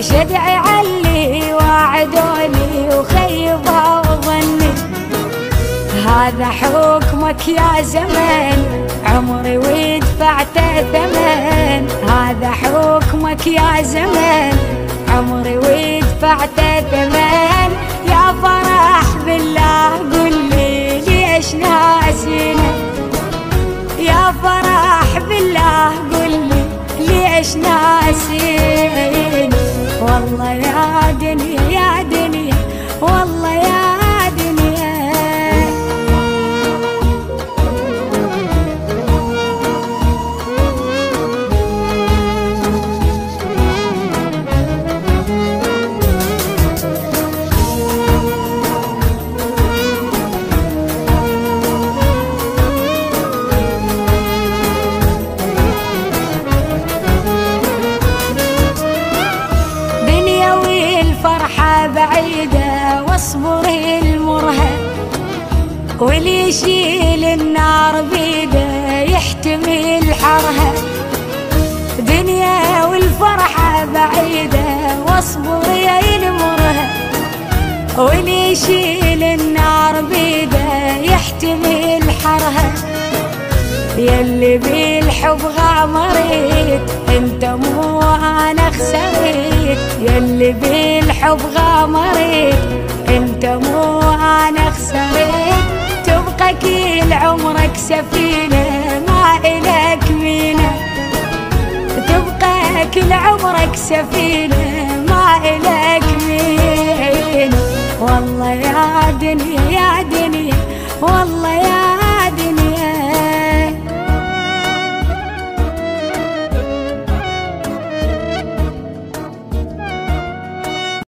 شدعي علي وعدوني وخيبوا ظني. هذا حكمك يا زمن عمري ودفعته ثمن. هذا حكمك يا زمن عمري ودفعته ثمن. يا فرح بالله قل لي ليش ناسينا. يا فرح بالله قل لي ليش ناسيني. والله يا دنيا يا دنيا والله يا دنيا. فرحة بعيدة واصبر المرهق. واللي يشيل النار بيده يحتمل حرها. دنيا والفرحة بعيدة واصبر يا المرهق. واللي يشيل النار بيده يحتمل حرها. يلي بالحب غامريت انت مو انا خسرت. يلي بالحب غامريت انت مو انا خسرت. تبقى كل عمرك سفينة ما الك مينا. تبقى كل عمرك سفينة ما الك مينا. والله يا دنيا يا دنيا والله يا